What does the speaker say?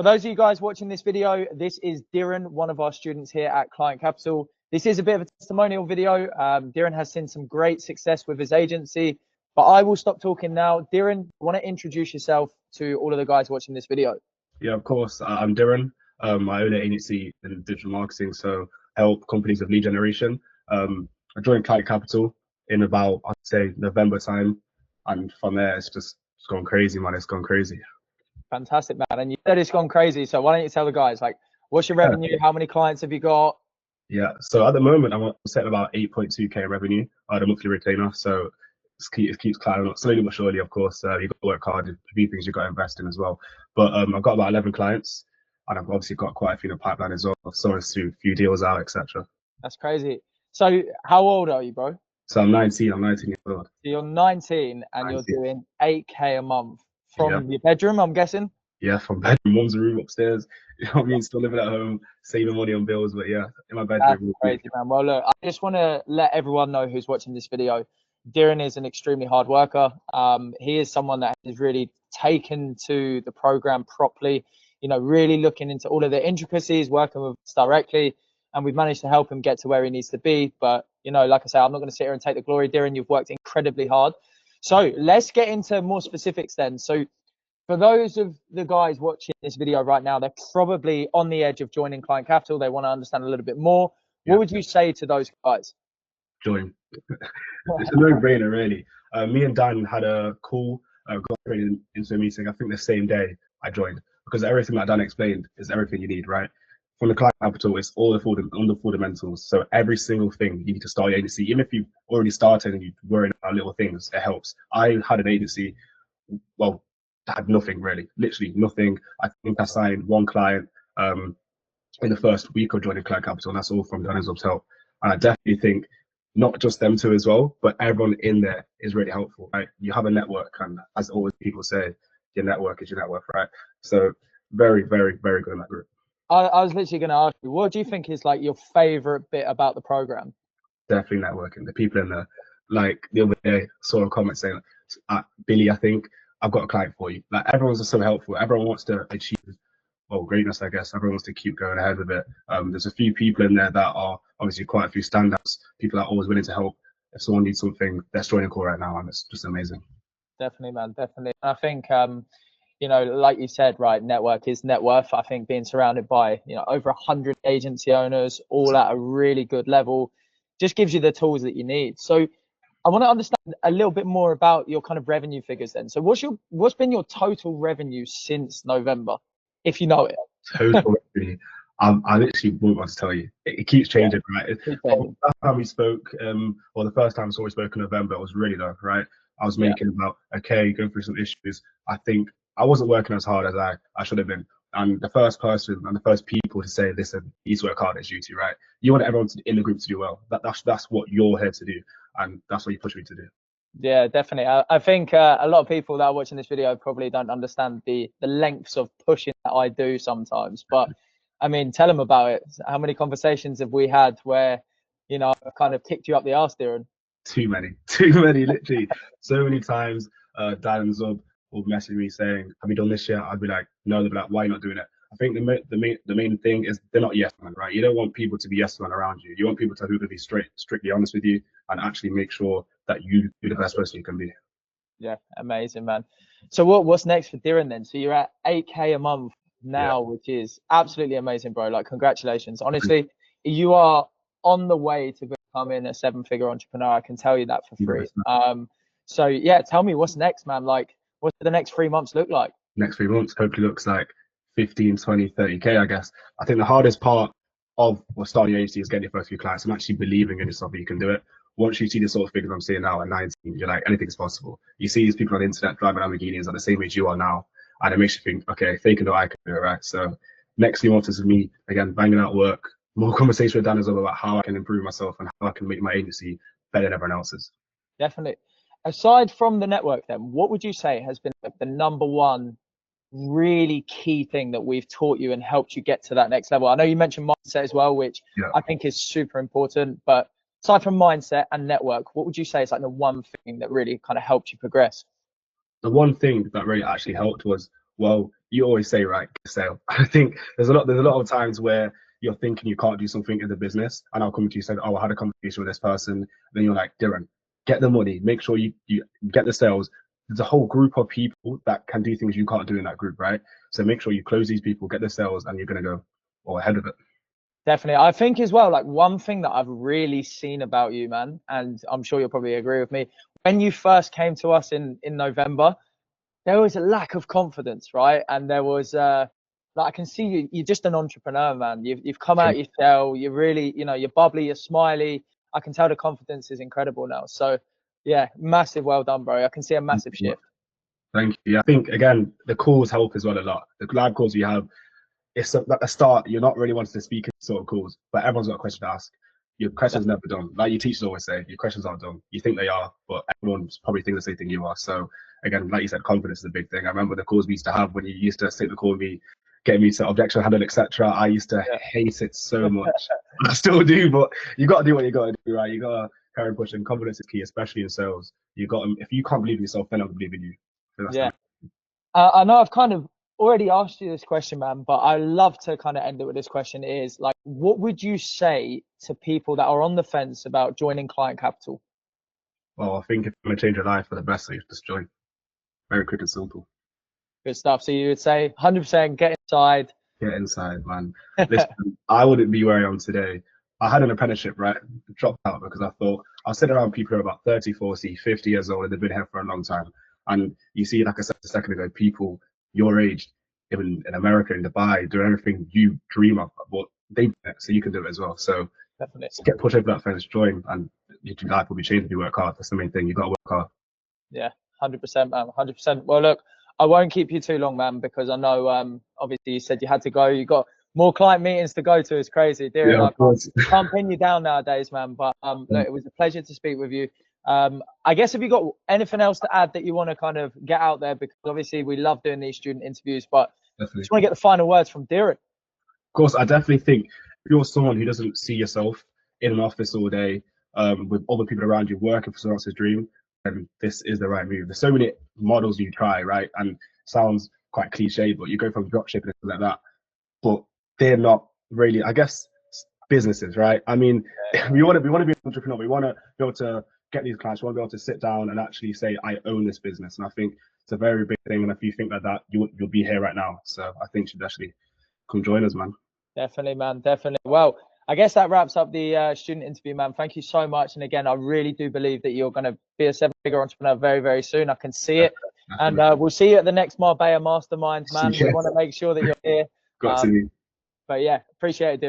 For those of you guys watching this video, this is Dhiren, one of our students here at Client Capital. This is a bit of a testimonial video. Dhiren has seen some great success with his agency, but I will stop talking now. Dhiren, want to introduce yourself to all of the guys watching this video? Yeah, of course. I'm Dhiren. I own an agency in digital marketing, so I help companies with lead generation. I joined Client Capital in about, I'd say, November time, and from there it's gone crazy, man. It's gone crazy. Fantastic, man. And you said it's gone crazy, so why don't you tell the guys, like, what's your revenue? How many clients have you got? Yeah, so at the moment I'm setting about 8.2k revenue, the monthly retainer. So it keeps climbing up slowly but surely. Of course, you've got to work hard. A few things you've got to invest in as well. But I've got about 11 clients, and I've obviously got quite a few in the pipeline as well. I've sold a few deals out, etc. That's crazy. So how old are you, bro? So I'm 19. I'm 19 years old. So you're 19 and 19. you're doing 8k a month from Yeah. your bedroom, I'm guessing? Yeah, from bedroom. Mum's room upstairs. You know what I mean? Still living at home, saving money on bills, but yeah, in my bedroom. That's crazy, man. Well, look, I just want to let everyone know who's watching this video. Dhiren is an extremely hard worker. He is someone that has really taken to the program properly, you know, really looking into all of the intricacies, working with us directly, and we've managed to help him get to where he needs to be. But, you know, like I say, I'm not going to sit here and take the glory. Dhiren, you've worked incredibly hard. So let's get into more specifics then. So for those of the guys watching this video right now, they're probably on the edge of joining Client Capital. They want to understand a little bit more. Yeah. What would you say to those guys? Join. It's a no-brainer, really. Me and Dan had a call, got into a meeting, I think the same day I joined, because everything that Dan explained is everything you need, right? From the Client Capital, it's all on the fundamentals. So every single thing you need to start your agency, even if you've already started and you're worrying about little things, it helps. I had an agency, well, had nothing really, literally nothing. I think I signed one client in the first week of joining Client Capital, and that's all from Dan's help. And I definitely think not just them two as well, but everyone in there is really helpful, right? You have a network, and as always people say, your network is your network, right? So very, very, very good in that group. I was literally going to ask you, what do you think is like your favorite bit about the program? Definitely networking. The people in there, like the other day, I saw a comment saying, Billy, I think I've got a client for you. Like everyone's just so helpful. Everyone wants to achieve, well, greatness, I guess. Everyone wants to keep going ahead with it. There's a few people in there that are obviously quite a few standouts. People that are always willing to help. If someone needs something, they're joining a call right now, and it's just amazing. Definitely, man. Definitely. I think, you know, like you said, right, network is net worth. I think being surrounded by, you know, over 100 agency owners, all at a really good level, just gives you the tools that you need. So I want to understand a little bit more about your kind of revenue figures then. So what's been your total revenue since November, if you know it? Total revenue. I literally wouldn't want to tell you. It keeps changing, right? The last time we spoke, or the first time we spoke in November, it was really low, right? I was making about, okay, going through some issues. I think I wasn't working as hard as I should have been. And the first person and the first people to say, listen, you need to work hard as duty, right? You want everyone in the group to do well. That's what you're here to do. And that's what you push me to do. Yeah, definitely. I think a lot of people that are watching this video probably don't understand the lengths of pushing that I do sometimes. But I mean, tell them about it. How many conversations have we had where, you know, I've kind of kicked you up the arse, Dhiren? Too many, literally. So many times, Dan and Zub will message me saying, have you done this yet? I'd be like, no. They'd be like, why are you not doing it? I think the main thing is they're not yes men, right? You don't want people to be yes men around you. You want people to be strictly honest with you and actually make sure that you're the best person you can be. Yeah, amazing, man. So what's next for Dhiren then? So you're at 8k a month now, which is absolutely amazing, bro. Like, congratulations. Honestly, you are on the way to becoming a 7-figure entrepreneur. I can tell you that for free. So yeah, tell me what's next, man. Like, what do the next 3 months look like? Next 3 months hopefully looks like 15, 20, 30k, I guess. I think the hardest part of starting your agency is getting your first few clients and actually believing in yourself that you can do it. Once you see the sort of figures I'm seeing now at 19, you're like, anything's possible. You see these people on the internet driving Lamborghinis at the same age you are now, and it makes you think, okay, if they can do it, I can do it, right? So next few months is me, again, banging out work, more conversation with Dan as well about how I can improve myself and how I can make my agency better than everyone else's. Definitely. Aside from the network then, what would you say has been like the #1 really key thing that we've taught you and helped you get to that next level? I know you mentioned mindset as well, which I think is super important, but aside from mindset and network, what would you say is like the one thing that really kind of helped you progress? The one thing that really actually helped was, well, you always say, right, sale. I think there's a lot of times where you're thinking you can't do something in the business, and I'll come to you and say, oh, I had a conversation with this person. Then you're like, Dhiren, get the money, make sure you get the sales. There's a whole group of people that can do things you can't do in that group, right? So make sure you close these people, get the sales, and you're gonna go ahead of it. Definitely. I think as well, like one thing that I've really seen about you, man, and I'm sure you'll probably agree with me, when you first came to us in November, there was a lack of confidence, right? And there was like I can see you're just an entrepreneur, man. You've come out your shell, you're really, you're bubbly, you're smiley. I can tell the confidence is incredible now. So yeah, massive well done, bro. I can see a massive shift. Thank you. I think again the calls help as well a lot. The live calls you have, it's at the start you're not really wanting to speak in sort of calls, but everyone's got a question to ask. Your question's never done. Like your teachers always say, your questions aren't done. You think they are, but everyone's probably thinking the same thing you are. So again, like you said, confidence is a big thing. I remember the calls we used to have when you used to sit the call with me, getting me to objection handle, etc. I used to hate it so much. I still do, but you got to do what you got to do, right? You got to carry on pushing. Confidence is key, especially in sales. You got if you can't believe in yourself, then I don't believe in you. So Yeah. I know I've kind of already asked you this question, man, but I love to kind of end it with this question is like, what would you say to people that are on the fence about joining Client Capital? Well, I think if you want to change your life for the best, you just join. Very quick and simple. Good stuff. So you would say 100% get inside. Get inside, man. Listen, I wouldn't be where I am today. I had an apprenticeship, right? Dropped out because I thought I was sitting around people who are about 30, 40, 50 years old and they've been here for a long time. And you see, like I said a second ago, people your age, even in America, in Dubai, doing everything you dream of, but they've done it, so you can do it as well. So Definitely. get pushed over that fence, join, and your life will be changed if you work hard. That's the main thing. You got to work hard. Yeah, 100%, man. 100%. Well, look, I won't keep you too long, man, because I know obviously you said you had to go. You got more client meetings to go to. It's crazy. Dhiren, Yeah, I can't pin you down nowadays, man. But look, it was a pleasure to speak with you. I guess have you got anything else to add that you want to kind of get out there? Because obviously we love doing these student interviews, but definitely. just want to get the final words from Dhiren. Of course, I definitely think if you're someone who doesn't see yourself in an office all day with other people around you working for someone else's dream, then this is the right move. There's so many models you try, right? And sounds quite cliche, but you go from dropshipping and things like that, but they're not really, I guess, businesses, right? I mean, we want to be an entrepreneur. We want to be able to get these clients. We want to be able to sit down and actually say, I own this business. And I think it's a very big thing. And if you think like that, you'll be here right now. So I think you should actually come join us, man. Definitely, man. Definitely. Well, I guess that wraps up the student interview, man. Thank you so much. And again, I really do believe that you're going to be a seven-figure entrepreneur very, very soon. I can see it. And we'll see you at the next Marbella Mastermind, man. We want to make sure that you're here. Got to be. But yeah, appreciate it, Dhiren.